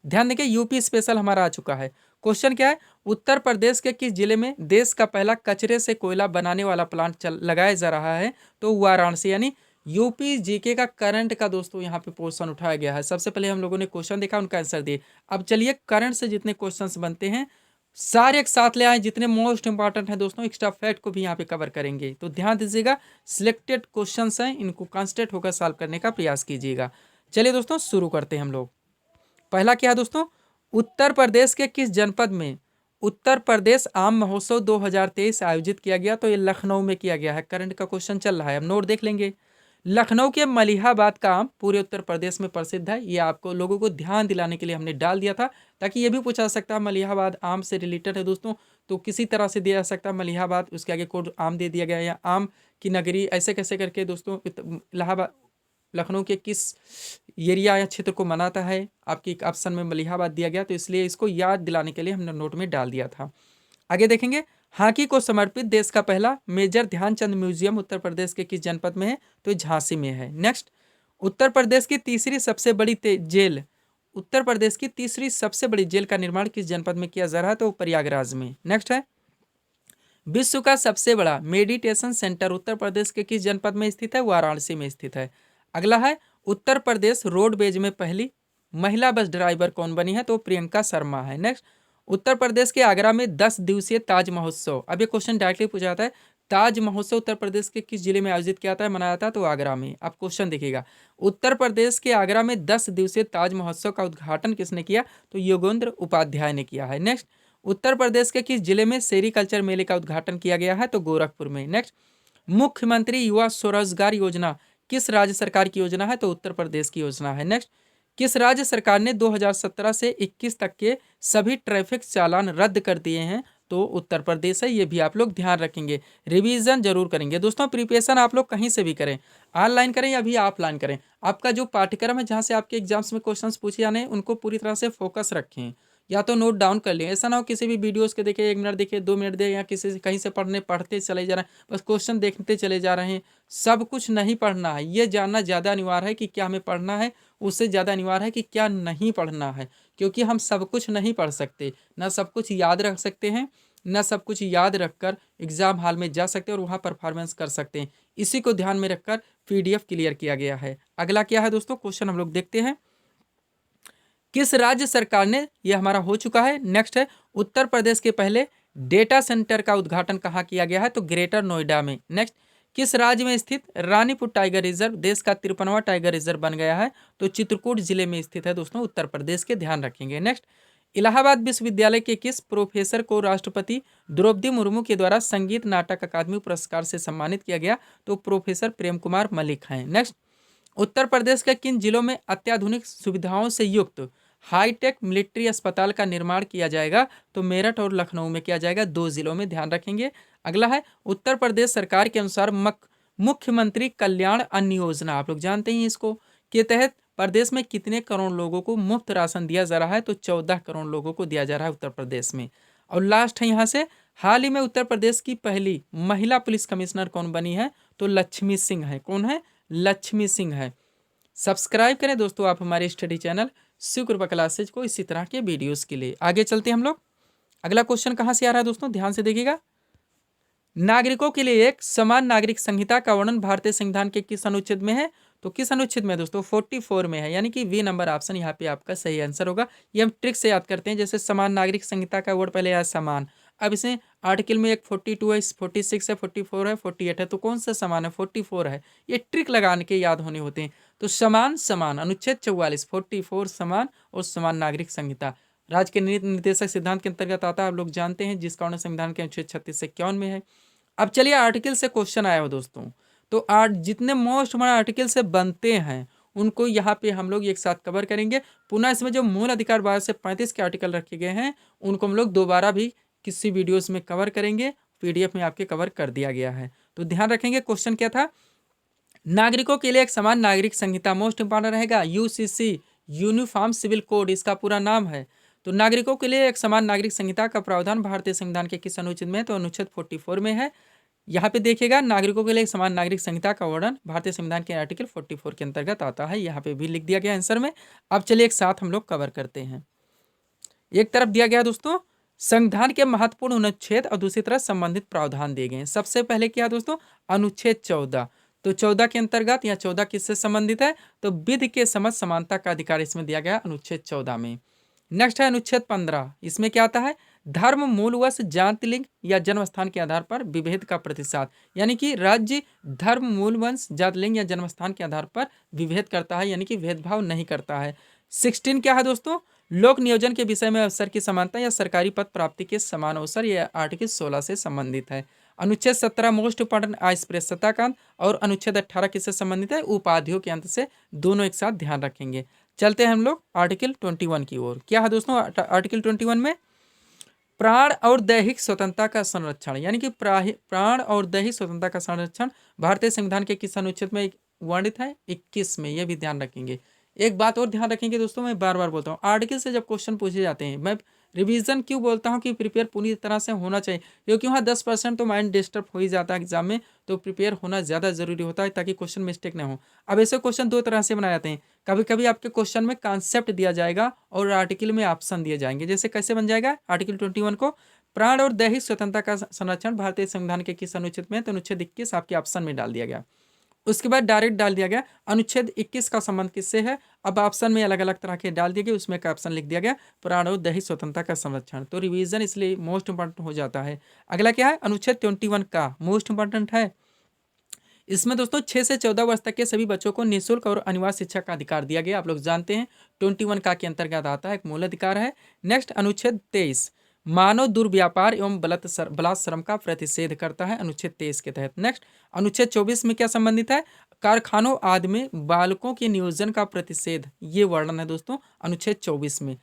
[SPEAKER 1] ध्यान देंगे, यूपी स्पेशल हमारा आ चुका है। क्वेश्चन क्या है, उत्तर प्रदेश के किस जिले में देश का पहला कचरे से कोयला बनाने वाला प्लांट लगाया जा रहा है, तो वाराणसी। यानी यूपी जीके का करंट का दोस्तों यहाँ पे पोर्शन उठाया गया है। सबसे पहले हम लोगों ने क्वेश्चन देखा, उनका आंसर दिए। अब चलिए करंट से जितने क्वेश्चंस बनते हैं सारे एक साथ ले आए, जितने मोस्ट इंपॉर्टेंट हैं दोस्तों, एक्स्ट्रा फैक्ट को भी यहाँ पे कवर करेंगे। तो ध्यान दीजिएगा, सिलेक्टेड क्वेश्चंस हैं, इनको कॉन्सेंट्रेट होकर सॉल्व करने का प्रयास कीजिएगा। चलिए दोस्तों शुरू करते हैं हम लोग। पहला क्या है दोस्तों, उत्तर प्रदेश के किस जनपद में उत्तर प्रदेश आम महोत्सव 2023 आयोजित किया गया, तो ये लखनऊ में किया गया है। करंट का क्वेश्चन चल रहा है, अब नोट देख लेंगे। लखनऊ के मलिहाबाद का आम पूरे उत्तर प्रदेश में प्रसिद्ध है। ये आपको लोगों को ध्यान दिलाने के लिए हमने डाल दिया था, ताकि ये भी पूछा जा सकता है मलिहाबाद आम से रिलेटेड है दोस्तों, तो किसी तरह से दिया जा सकता है मलिहाबाद, उसके आगे कोड आम दे दिया गया या आम की नगरी, ऐसे कैसे करके दोस्तों इलाहाबाद लखनऊ के किस एरिया या क्षेत्र को मनाता है, आपकी एक ऑप्शन में मलिहाबाद दिया गया, तो इसलिए इसको याद दिलाने के लिए हमने नोट में डाल दिया था। आगे देखेंगे, हॉकी को समर्पित देश का पहला मेजर ध्यानचंद म्यूजियम उत्तर प्रदेश के किस जनपद में है, तो झांसी में है। नेक्स्ट, उत्तर प्रदेश की तीसरी सबसे बड़ी जेल उत्तर प्रदेश की तीसरी सबसे बड़ी जेल का निर्माण किस जनपद में किया जा रहा है, तो प्रयागराज में। नेक्स्ट है, विश्व का सबसे बड़ा मेडिटेशन सेंटर उत्तर प्रदेश के किस जनपद में स्थित है, वाराणसी में स्थित है। अगला है, उत्तर प्रदेश रोडवेज में पहली महिला बस ड्राइवर कौन बनी है, तो प्रियंका शर्मा है। नेक्स्ट, उत्तर प्रदेश के आगरा में 10 दिवसीय ताज महोत्सव, अब ये क्वेश्चन डायरेक्टली पूछा जाता है, ताज महोत्सव उत्तर प्रदेश के किस जिले में आयोजित किया जाता है, मनाया जाता है, तो आगरा में। अब क्वेश्चन देखिएगा, उत्तर प्रदेश के आगरा में 10 दिवसीय ताज महोत्सव का उद्घाटन किसने किया, तो योगेंद्र उपाध्याय ने किया है। नेक्स्ट, उत्तर प्रदेश के किस जिले में सेरीकल्चर मेले का उद्घाटन किया गया है, तो गोरखपुर में। नेक्स्ट, मुख्यमंत्री युवा स्वरोजगार योजना किस राज्य सरकार की योजना है, तो उत्तर प्रदेश की योजना है। नेक्स्ट, किस राज्य सरकार ने 2017 से 21 तक के सभी ट्रैफिक चालान रद्द कर दिए हैं, तो उत्तर प्रदेश है। ये भी आप लोग ध्यान रखेंगे, रिवीजन जरूर करेंगे दोस्तों। प्रिपरेशन आप लोग कहीं से भी करें, ऑनलाइन करें या भी ऑफलाइन करें, आपका जो पाठ्यक्रम है जहाँ से आपके एग्जाम्स में क्वेश्चंस पूछे जाने हैं उनको पूरी तरह से फोकस रखें, या तो नोट डाउन कर लें। ऐसा ना हो किसी भी वीडियोस के देखे 1 मिनट देखे 2 मिनट दे, या किसी से कहीं से पढ़ते चले जा रहे हैं, बस क्वेश्चन देखते चले जा रहे हैं। सब कुछ नहीं पढ़ना है, ये जानना ज़्यादा अनिवार्य है कि क्या हमें पढ़ना है, उससे ज़्यादा अनिवार्य है कि क्या नहीं पढ़ना है, क्योंकि हम सब कुछ नहीं पढ़ सकते, ना सब कुछ याद रख सकते हैं, ना सब कुछ याद रखकर एग्जाम हॉल में जा सकते हैं और वहाँ परफॉर्मेंस कर सकते हैं। इसी को ध्यान में रखकर PDF क्लियर किया गया है। अगला क्या है दोस्तों, क्वेश्चन हम लोग देखते हैं, किस राज्य सरकार ने, यह हमारा हो चुका है। नेक्स्ट है, उत्तर प्रदेश के पहले डेटा सेंटर का उद्घाटन कहाँ किया गया है, तो ग्रेटर नोएडा में। नेक्स्ट, किस राज्य में स्थित रानीपुर टाइगर रिजर्व देश का 53वां टाइगर रिजर्व बन गया है, तो चित्रकूट जिले में स्थित है दोस्तों, उत्तर प्रदेश के, ध्यान रखेंगे। नेक्स्ट, इलाहाबाद विश्वविद्यालय के किस प्रोफेसर को राष्ट्रपति द्रौपदी मुर्मू के द्वारा संगीत नाटक अकादमी पुरस्कार से सम्मानित किया गया? तो प्रोफेसर प्रेम कुमार मलिक हैं। नेक्स्ट, उत्तर प्रदेश के किन जिलों में अत्याधुनिक सुविधाओं से युक्त हाईटेक मिलिट्री अस्पताल का निर्माण किया जाएगा? तो मेरठ और लखनऊ में किया जाएगा, 2 जिलों में, ध्यान रखेंगे। अगला है, उत्तर प्रदेश सरकार के अनुसार मुख्यमंत्री कल्याण अन्न योजना, आप लोग जानते हैं इसको, के तहत प्रदेश में कितने करोड़ लोगों को मुफ्त राशन दिया जा रहा है? तो 14 करोड़ लोगों को दिया जा रहा है उत्तर प्रदेश में। और लास्ट है यहाँ से, हाल ही में उत्तर प्रदेश की पहली महिला पुलिस कमिश्नर कौन बनी है? तो लक्ष्मी सिंह है। कौन है? लक्ष्मी सिंह है। सब्सक्राइब करें दोस्तों आप हमारे स्टडी चैनल शिव कृपा क्लासेज को इसी तरह के वीडियोस के लिए। आगे चलते हैं हम लोग। अगला क्वेश्चन कहाँ से आ रहा है दोस्तों, ध्यान से देखिएगा। नागरिकों के लिए एक समान नागरिक संहिता का वर्णन भारतीय संविधान के किस अनुच्छेद में है? तो किस अनुच्छेद में है दोस्तों? 44 में है, यानी कि वी नंबर ऑप्शन यहाँ पे आपका सही आंसर होगा। ये हम ट्रिक से याद करते हैं, जैसे समान नागरिक संहिता का वर्ड पहले आया समान, अब इसमें आर्टिकल में एक 42 है, 46 है, 44 है, 48 है, तो कौन सा समान है? 44 है। ये ट्रिक लगाने के याद होने होते हैं। तो समान समान अनुच्छेद 44, 44 समान और समान नागरिक संहिता राज्य के नीति निर्देशक सिद्धांत के अंतर्गत आता है, आप लोग जानते हैं, जिसका वर्णन संविधान के अनुच्छेद 36 से 51 में है। अब चलिए आर्टिकल से क्वेश्चन आया हो दोस्तों, तो जितने मोस्ट हमारे आर्टिकल से बनते हैं उनको यहाँ पे हम लोग एक साथ कवर करेंगे। पुनः इसमें जो मूल अधिकार 12 से 35 के आर्टिकल रखे गए हैं उनको हम लोग दोबारा भी किसी वीडियोस में कवर करेंगे, पीडीएफ में आपके कवर कर दिया गया है। तो ध्यान रखेंगे, क्वेश्चन क्या था? नागरिकों के लिए एक समान नागरिक संहिता, मोस्ट इंपॉर्टेंट रहेगा यूसीसी, यूनिफॉर्म सिविल कोड इसका पूरा नाम है। तो नागरिकों के लिए एक समान नागरिक संहिता का प्रावधान भारतीय संविधान के किस अनुच्छेद में है? तो अनुच्छेद 44 में है। यहाँ पे देखिएगा, नागरिकों के लिए एक समान नागरिक संहिता का वर्णन भारतीय संविधान के आर्टिकल 44 के अंतर्गत आता है, यहाँ पे भी लिख दिया गया आंसर में। अब चलिए एक साथ हम लोग कवर करते हैं। एक तरफ दिया गया दोस्तों संविधान के महत्वपूर्ण अनुच्छेद और दूसरी तरफ संबंधित प्रावधान दिए गए हैं। सबसे पहले क्या दोस्तों? अनुच्छेद 14। तो 14 के अंतर्गत या 14 किससे संबंधित है? तो विधि के समझ समानता का अधिकार इसमें दिया गया अनुच्छेद 14 में। नेक्स्ट है अनुच्छेद 15, इसमें क्या आता है? धर्म, मूलवश, जाति, लिंग या जन्म स्थान के आधार पर विभेद का प्रतिसाद, यानी कि राज्य धर्म, मूल वंश, जाति, लिंग या जन्म स्थान के आधार पर विभेद करता है, यानी कि भेदभाव नहीं करता है। 16 क्या है दोस्तों? लोक नियोजन के विषय में अवसर की समानता या सरकारी पद प्राप्ति के समान अवसर, यह आर्टिकल 16 से संबंधित है। अनुच्छेद 17 मोस्ट इंपॉर्टेंट अस्पृश्यता का अंत, और अनुच्छेद 18 किससे संबंधित है? उपाधियों के अंत से। दोनों एक साथ ध्यान रखेंगे। चलते हैं हम लोग आर्टिकल 21 की ओर। क्या है दोस्तों आर्टिकल 21 में? प्राण और दैहिक स्वतंत्रता का संरक्षण, यानी कि प्राण और दैहिक स्वतंत्रता का संरक्षण भारतीय संविधान के किस अनुच्छेद में वर्णित है? 21 में। यह भी ध्यान रखेंगे। एक बात और ध्यान रखेंगे दोस्तों, मैं बार बार बोलता हूँ, आर्टिकल से जब क्वेश्चन पूछे जाते हैं, मैं रिवीजन क्यों बोलता हूँ कि प्रिपेयर पूरी तरह से होना चाहिए, क्योंकि वहाँ 10% तो माइंड डिस्टर्ब हो ही जाता है एग्जाम में, तो प्रिपेयर होना ज़्यादा जरूरी होता है ताकि क्वेश्चन मिस्टेक ना हो। अब ऐसे क्वेश्चन 2 तरह से बनाए जाते हैं, कभी कभी आपके क्वेश्चन में कॉन्सेप्ट दिया जाएगा और आर्टिकल में ऑप्शन दिए जाएंगे। जैसे कैसे बन जाएगा आर्टिकल 21 को? प्राण और दैहिक स्वतंत्रता का संरक्षण भारतीय संविधान के किस अनुच्छेद में? तो अनुच्छेद 21 आपके ऑप्शन में डाल दिया गया। उसके बाद डायरेक्ट डाल दिया गया अनुच्छेद 21 का संबंध किससे है? अब ऑप्शन में अलग अलग तरह के डाल दिए गए, उसमें का ऑप्शन लिख दिया गया प्राण और दैहिक स्वतंत्रता का संरक्षण। तो रिवीजन इसलिए मोस्ट इंपॉर्टेंट हो जाता है। अगला क्या है? अनुच्छेद 21 का मोस्ट इंपॉर्टेंट है। इसमें दोस्तों 6 से 14 वर्ष तक के सभी बच्चों को निःशुल्क और अनिवार्य शिक्षा का अधिकार दिया गया। आप लोग जानते हैं 21 का के अंतर्गत आता है, एक मूल अधिकार है। नेक्स्ट अनुच्छेद 23 मानव दुर्व्यापार एवं बलात्श्रम का प्रतिषेध करता है, अनुच्छेद 23 के तहत। नेक्स्ट अनुच्छेद 24 में क्या संबंधित है? कारखानों आदि में बालकों के नियोजन का प्रतिषेध, ये वर्णन है दोस्तों अनुच्छेद 24 में।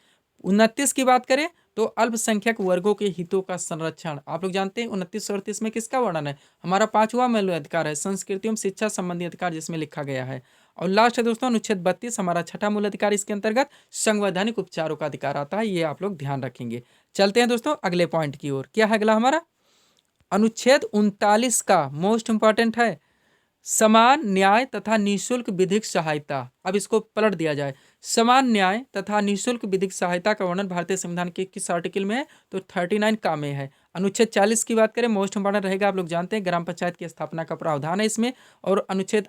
[SPEAKER 1] 29 की बात करें तो अल्पसंख्यक वर्गों के हितों का संरक्षण, आप लोग जानते हैं 29 और 30 में किसका वर्णन है? हमारा 5वां मूल अधिकार है, संस्कृति एवं शिक्षा संबंधी अधिकार, जिसमें लिखा गया है। और लास्ट है दोस्तों अनुच्छेद 32 हमारा 6ठा मूल अधिकार, इसके अंतर्गत संवैधानिक उपचारों का अधिकार आता है, ये आप लोग ध्यान रखेंगे। चलते हैं दोस्तों अगले पॉइंट की ओर। क्या है अगला हमारा? अनुच्छेद 39 का मोस्ट इंपॉर्टेंट है, समान न्याय तथा निःशुल्क विधिक सहायता। अब इसको पलट दिया जाए, समान न्याय तथा निःशुल्क विधिक सहायता का वर्णन भारतीय संविधान के किस आर्टिकल में है? तो 39 का में है। अनुच्छेद 40 की बात करें, मोस्ट इंपॉर्टेंट रहेगा, आप लोग जानते हैं ग्राम पंचायत की स्थापना का प्रावधान है इसमें। और अनुच्छेद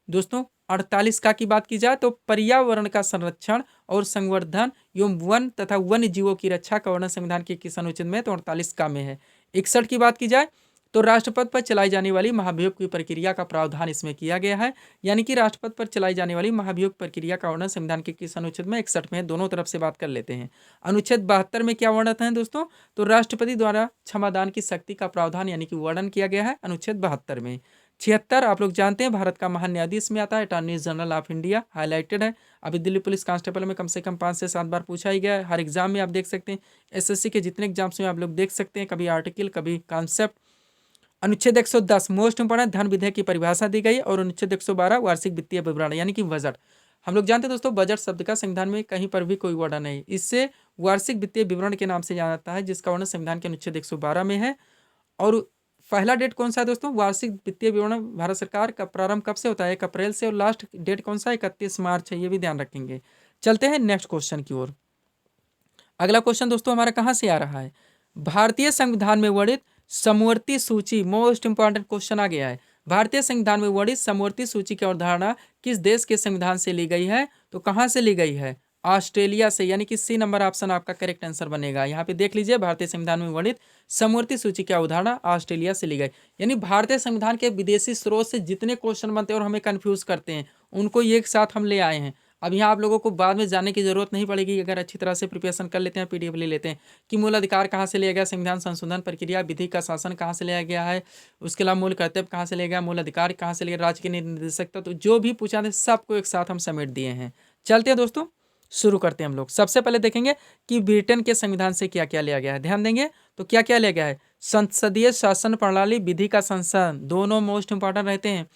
[SPEAKER 1] दोस्तों 48 का की बात की जाए तो पर्यावरण का संरक्षण और संवर्धन एवं वन तथा वन्य जीवों की रक्षा का वर्णन संविधान के किस अनुच्छेद में? तो 48 का में है। 61 की बात की जाए तो राष्ट्रपति पर चलाई जाने वाली महाभियोग की प्रक्रिया का प्रावधान इसमें किया गया है, यानी कि राष्ट्रपति पर चलाई जाने वाली महाभियोग प्रक्रिया का वर्णन संविधान के किस अनुच्छेद में? 61 में। दोनों तरफ से बात कर लेते हैं। अनुच्छेद 72 में क्या वर्णन है दोस्तों? तो राष्ट्रपति द्वारा क्षमादान की शक्ति का प्रावधान यानी कि वर्णन किया गया है अनुच्छेद 72 में। 76 आप लोग जानते हैं भारत का महान न्यायाधीश में आता है, attorney general of India highlighted है। अभी दिल्ली पुलिस कांस्टेबल में कम से कम 5 से 7 बार पूछा ही गया है। हर एग्जाम में आप देख सकते हैं, एसएससी के जितने एग्जाम्स में आप लोग देख सकते हैं, कभी आर्टिकल कभी कॉन्सेप्ट। अनुच्छेद 110 मोस्ट इंपॉर्टेंट धन विधेयक की परिभाषा दी गई, और अनुच्छेद 112 वार्षिक वित्तीय विवरण यानी कि बजट। हम लोग जानते हैं दोस्तों, बजट शब्द का संविधान में कहीं पर भी कोई वर्णन नहीं, इससे वार्षिक वित्तीय विवरण के नाम से जाना जाता है, जिसका वर्णन संविधान के अनुच्छेद 112 में है। और पहला डेट कौन सा है दोस्तों? वार्षिक वित्तीय विवरण भारत सरकार का प्रारंभ कब से होता है? 1 अप्रैल से, और लास्ट डेट कौन सा? 31 मार्च है, ये भी ध्यान रखेंगे। चलते हैं नेक्स्ट क्वेश्चन की ओर। अगला क्वेश्चन दोस्तों हमारा कहाँ से आ रहा है? भारतीय संविधान में वर्णित समवर्ती सूची, मोस्ट इंपॉर्टेंट क्वेश्चन आ गया है। भारतीय संविधान में वर्णित समवर्ती सूची की अवधारणा किस देश के संविधान से ली गई है? तो कहाँ से ली गई है? ऑस्ट्रेलिया से, यानी कि सी नंबर ऑप्शन आपका करेक्ट आंसर बनेगा। यहाँ पे देख लीजिए, भारतीय संविधान में वर्णित समवर्ती सूची की अवधारणा ऑस्ट्रेलिया से ली गई। यानी भारतीय संविधान के विदेशी स्रोत से जितने क्वेश्चन बनते हैं और हमें कंफ्यूज करते हैं, उनको एक साथ हम ले आए हैं। अब यहाँ आप लोगों को बाद में जानने की जरूरत नहीं पड़ेगी, अगर अच्छी तरह से प्रिपरेशन कर लेते हैं, पीडीएफ ले लेते हैं कि मूल अधिकार कहाँ से लिया गया, संविधान संशोधन प्रक्रिया, विधि का शासन कहाँ से लिया गया है, उसके अलावा मूल कर्तव्य कहाँ से लिया गया, मूल अधिकार कहाँ से लिया, राज्य के निर्देशकता, तो जो भी पूछा था सबको एक साथ हम समेट दिए हैं। चलते हैं दोस्तों, शुरू करते हैं हम लोग। सबसे पहले देखेंगे कि ब्रिटेन के संविधान से क्या क्या लिया गया है। ध्यान देंगे तो क्या क्या लिया गया है? संसदीय शासन प्रणाली, विधि का संसद, दोनों मोस्ट इंपॉर्टेंट रहते हैं।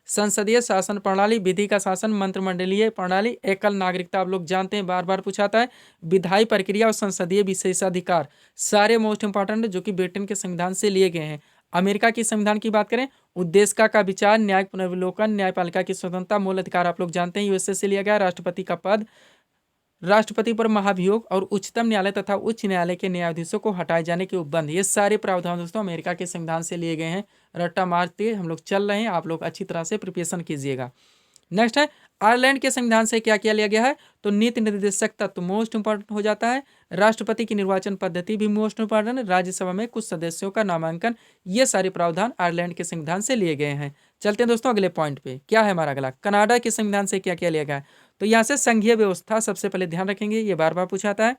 [SPEAKER 1] संसदीय शासन प्रणाली, विधि का शासन, मंत्रिमंडलीय प्रणाली, एकल नागरिकता आप लोग जानते हैं, बार बार पूछाता है, विधायी प्रक्रिया और संसदीय विशेषाधिकार, सारे मोस्ट इंपॉर्टेंट जो कि ब्रिटेन के संविधान से लिए गए हैं। अमेरिका की संविधान की बात करें, उद्देश्य का विचार, न्यायिक पुनर्विलोकन, न्यायपालिका की स्वतंत्रता, मूल अधिकार आप लोग जानते हैं, यूएसए से लिया गया, राष्ट्रपति का पद, राष्ट्रपति पर महाभियोग और उच्चतम न्यायालय तथा उच्च न्यायालय के न्यायाधीशों को हटाए जाने के उपबंध, ये सारे प्रावधान दोस्तों अमेरिका के संविधान से लिए गए हैं। रट्टा मारते हम लोग चल रहे हैं, आप लोग अच्छी तरह से प्रिपरेशन कीजिएगा। नेक्स्ट है, आयरलैंड के संविधान से क्या क्या लिया गया है? तो नीति निर्देशक तत्व मोस्ट इंपॉर्टेंट हो जाता है, राष्ट्रपति की निर्वाचन पद्धति भी मोस्ट इंपॉर्टेंट, राज्यसभा में कुछ सदस्यों का नामांकन, ये सारे प्रावधान आयरलैंड के संविधान से लिए गए हैं। चलते हैं दोस्तों अगले पॉइंट पे। क्या है हमारा अगला? कनाडा के संविधान से क्या क्या लिया गया है? तो यहाँ से संघीय व्यवस्था सबसे पहले ध्यान रखेंगे, ये बार बार पूछाता है।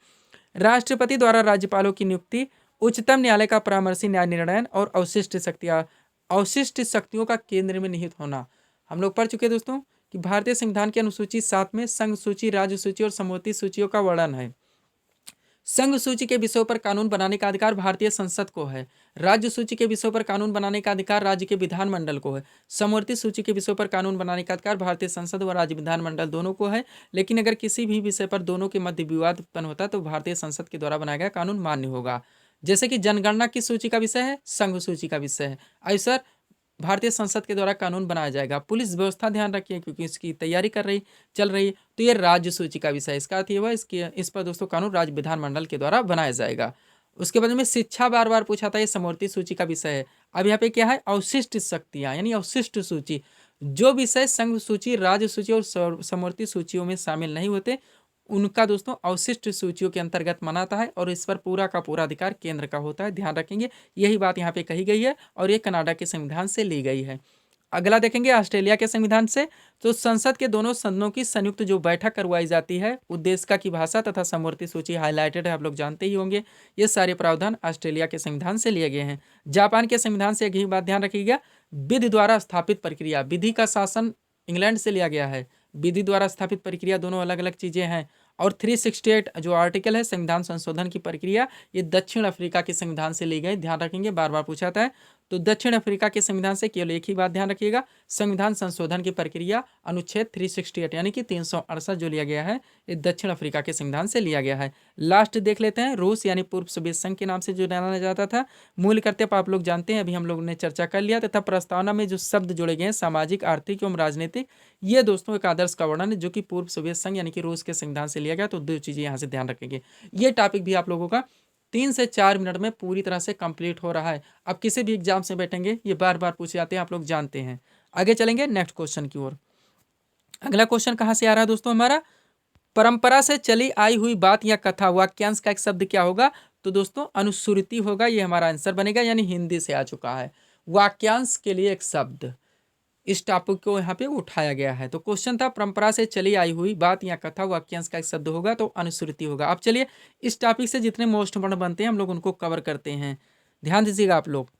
[SPEAKER 1] राष्ट्रपति द्वारा राज्यपालों की नियुक्ति, उच्चतम न्यायालय का परामर्शी न्याय निर्णय, और अवशिष्ट शक्तियों का केंद्र में निहित होना। हम लोग पढ़ चुके हैं दोस्तों कि भारतीय संविधान की अनुसूची 7 में संघ सूची, राज्य सूची और समवर्ती सूचियों का वर्णन है। संघ सूची के विषयों पर कानून बनाने का अधिकार भारतीय संसद को है। राज्य सूची के विषयों पर कानून बनाने का अधिकार राज्य के विधानमंडल को है। समवर्ती सूची के विषयों पर कानून बनाने का अधिकार भारतीय संसद व राज्य विधानमंडल दोनों को है। लेकिन अगर किसी भी विषय पर दोनों के मध्य विवाद उत्पन्न होता है तो भारतीय संसद के द्वारा बनाया गया कानून मान्य होगा। जैसे कि जनगणना किस सूची का विषय है? संघ सूची का विषय है। ऐसा भारतीय संसद के द्वारा कानून बनाया जाएगा। पुलिस व्यवस्था ध्यान रखिए क्योंकि इसकी तैयारी चल रही है, तो ये राज्य सूची का विषय, इसका अर्थ ये हुआ इस पर दोस्तों कानून राज्य विधानमंडल के द्वारा बनाया जाएगा। उसके बाद में शिक्षा बार बार पूछा था, ये समवर्ती सूची का विषय है। अब यहाँ पे क्या है? अवशिष्ट शक्तियाँ यानी अवशिष्ट सूची, जो विषय संघ सूची, राज्य सूची और समवर्ती सूचियों में शामिल नहीं होते उनका दोस्तों अवशिष्ट सूचियों के अंतर्गत मनाता है, और इस पर पूरा का पूरा अधिकार केंद्र का होता है। ध्यान रखेंगे, यही बात यहाँ पे कही गई है और ये कनाडा के संविधान से ली गई है। अगला देखेंगे ऑस्ट्रेलिया के संविधान से। तो संसद के दोनों सदनों की संयुक्त जो बैठक करवाई जाती है, उद्देश्य की भाषा तथा समवर्ती सूची हाईलाइटेड है, आप लोग जानते ही होंगे। ये सारे प्रावधान ऑस्ट्रेलिया के संविधान से लिए गए हैं। जापान के संविधान से एक ही बात ध्यान रखिएगा, विधि द्वारा स्थापित प्रक्रिया, विधि का शासन इंग्लैंड से लिया गया है, विधि द्वारा स्थापित प्रक्रिया दोनों अलग अलग चीजें हैं। और 368 जो आर्टिकल है संविधान संशोधन की प्रक्रिया, ये दक्षिण अफ्रीका के संविधान से ली गई। ध्यान रखेंगे, बार बार पूछा था। तो दक्षिण अफ्रीका के संविधान से केवल एक ही बात ध्यान रखिएगा, संविधान संशोधन की प्रक्रिया अनुच्छेद 368 यानी कि 368 जो लिया गया है, ये दक्षिण अफ्रीका के संविधान से लिया गया है। लास्ट देख लेते हैं, रूस यानी पूर्व सोवियत संघ के नाम से जो जाना जाता था। मूल कर्तव्य आप लोग जानते हैं, अभी हम लोग ने चर्चा कर लिया। तथा प्रस्तावना में जो शब्द जोड़े गए हैं, सामाजिक, आर्थिक एवं राजनीतिक, ये दोस्तों एक आदर्श का वर्णन है जो कि पूर्व सोवियत संघ यानी कि रूस के संविधान से लिया गया। तो दो चीजें यहाँ से ध्यान रखेंगे। ये टॉपिक भी आप लोगों का 3 से 4 मिनट में पूरी तरह से कंप्लीट हो रहा है। अब किसी भी एग्जाम से बैठेंगे ये बार बार पूछे जाते हैं, आप लोग जानते हैं। आगे चलेंगे नेक्स्ट क्वेश्चन की ओर। अगला क्वेश्चन कहाँ से आ रहा है दोस्तों हमारा? परंपरा से चली आई हुई बात या कथा, वाक्यांश का एक शब्द क्या होगा? तो दोस्तों अनुश्रुति होगा, ये हमारा आंसर बनेगा, यानी हिंदी से आ चुका है। वाक्यांश के लिए एक शब्द, इस टॉपिक को यहाँ पे उठाया गया है। तो क्वेश्चन था परंपरा से चली आई हुई बात या कथा, वाक्यांश का एक शब्द होगा तो अनुश्रुति होगा। अब चलिए इस टॉपिक से जितने मोस्ट इंपोर्टेंट बनते हैं हम लोग उनको कवर करते हैं, ध्यान दीजिएगा आप लोग।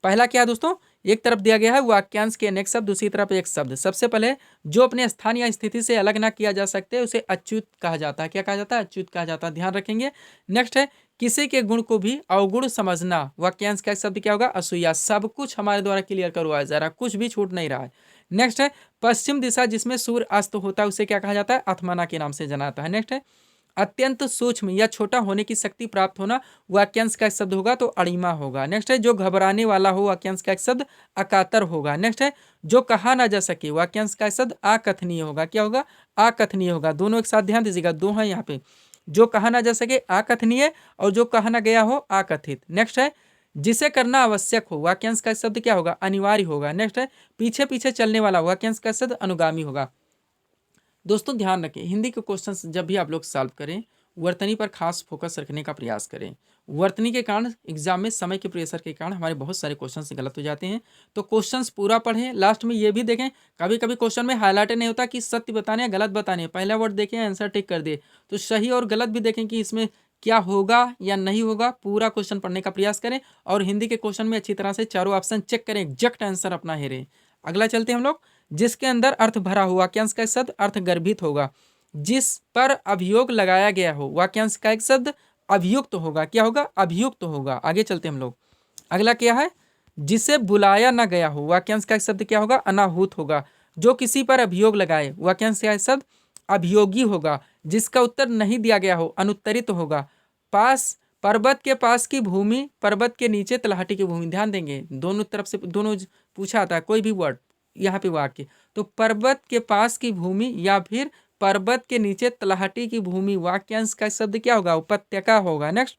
[SPEAKER 1] पहला क्या है दोस्तों, एक तरफ दिया गया है वाक्यांश के अनेक शब्द, दूसरी तरफ एक शब्द। सबसे पहले जो अपने स्थान या स्थिति से अलग ना किया जा सकते उसे अच्युत कहा जाता है। क्या कहा जाता है? अच्युत कहा जाता है, ध्यान रखेंगे। नेक्स्ट है किसी के गुण को भी अवगुण समझना, वाक्यांश का शब्द क्या होगा? असूया। सब कुछ हमारे द्वारा क्लियर करवाया जा रहा है, कुछ भी छूट नहीं रहा है। नेक्स्ट है पश्चिम दिशा जिसमें सूर्य अस्त होता है उसे क्या कहा जाता है? अथमाना के नाम से जाना जाता है। नेक्स्ट है अत्यंत सूक्ष्म या छोटा होने की शक्ति प्राप्त होना, वाक्यांश का एक शब्द होगा तो अणिमा होगा। नेक्स्ट है जो घबराने वाला हो, वाक्यांश का एक शब्द अकातर होगा। नेक्स्ट है जो कहा ना जा सके, वाक्यांश का एक शब्द अकथनीय होगा। क्या होगा? अकथनीय होगा। दोनों एक साथ ध्यान दीजिएगा, दो हैं यहाँ पे, जो कहा ना जा सके अकथनीय और जो कहा ना गया हो अकथित। नेक्स्ट है जिसे करना आवश्यक हो, वाक्यांश का शब्द क्या होगा? अनिवार्य होगा। नेक्स्ट है पीछे पीछे चलने वाला, वाक्यांश का शब्द अनुगामी होगा। दोस्तों ध्यान रखें, हिंदी के क्वेश्चंस जब भी आप लोग सॉल्व करें वर्तनी पर खास फोकस रखने का प्रयास करें। वर्तनी के कारण एग्जाम में समय के प्रेशर के कारण हमारे बहुत सारे क्वेश्चंस गलत हो जाते हैं। तो क्वेश्चंस पूरा पढ़ें, लास्ट में ये भी देखें, कभी कभी क्वेश्चन में हाईलाइट नहीं होता कि सत्य बताने या गलत बताने, पहला वर्ड देखें आंसर टिक कर दे, तो सही और गलत भी देखें कि इसमें क्या होगा या नहीं होगा। पूरा क्वेश्चन पढ़ने का प्रयास करें और हिंदी के क्वेश्चन में अच्छी तरह से चारों ऑप्शन चेक करें, एग्जैक्ट आंसर अपना हेरें। अगला चलते हैं हम लोग, जिसके अंदर अर्थ भरा हो, वाक्यांश का शब्द अर्थ गर्भित होगा। जिस पर अभियोग लगाया गया हो, वाक्यांश का एक शब्द अभियुक्त होगा। क्या होगा? अभियुक्त होगा। आगे चलते हैं हम लोग, अगला क्या है? जिसे बुलाया ना गया हो, वाक्यांश का एक शब्द क्या होगा? अनाहूत होगा। जो किसी पर अभियोग लगाए, वाक्यांश का एक शब्द अभियोगी होगा। जिसका उत्तर नहीं दिया गया हो, अनुत्तरित होगा। पास, पर्वत के पास की भूमि, पर्वत के नीचे तलहटी की भूमि। ध्यान देंगे, दोनों तरफ से दोनों पूछा आता है, कोई भी वर्ड यहाँ पे वाक्य, तो पर्वत के पास की भूमि या फिर पर्वत के नीचे तलहटी की भूमि, वाक्यांश का शब्द क्या होगा? उपत्यका होगा। नेक्स्ट,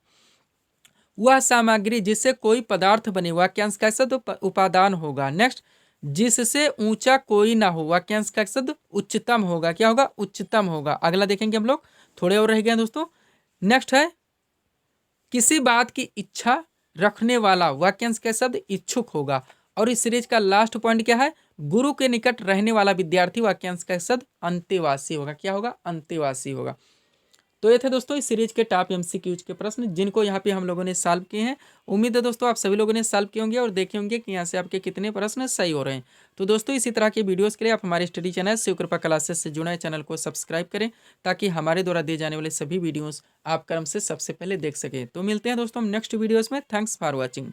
[SPEAKER 1] वह सामग्री जिससे कोई पदार्थ बने, वाक्यांश का शब्द उपादान होगा। नेक्स्ट, जिससे ऊंचा कोई ना हो, वाक्यांश का शब्द उच्चतम होगा। क्या होगा? उच्चतम होगा। अगला देखेंगे हम लोग, थोड़े और रह गए दोस्तों। नेक्स्ट है किसी बात की इच्छा रखने वाला, वाक्यांश का शब्द इच्छुक होगा। और इस सीरीज का लास्ट पॉइंट क्या है? गुरु के निकट रहने वाला विद्यार्थी, वाक्यांश का शब्द अंतेवासी होगा। क्या होगा? अंतेवासी होगा। तो ये थे दोस्तों इस सीरीज के टॉप एमसीक्यूज के प्रश्न जिनको यहाँ पे हम लोगों ने सॉल्व किए हैं। उम्मीद है दोस्तों आप सभी लोगों ने सॉल्व किए होंगे और देखे होंगे कि यहाँ से आपके कितने प्रश्न सही हो रहे हैं। तो दोस्तों इसी तरह के वीडियोस के लिए आप हमारे स्टडी चैनल शिव कृपा क्लासेस से जुड़े चैनल को सब्सक्राइब करें ताकि हमारे द्वारा दिए जाने वाले सभी वीडियोज़ आप क्रम से सबसे पहले देख सकें। तो मिलते हैं दोस्तों नेक्स्ट वीडियोज़ में। Thanks for watching.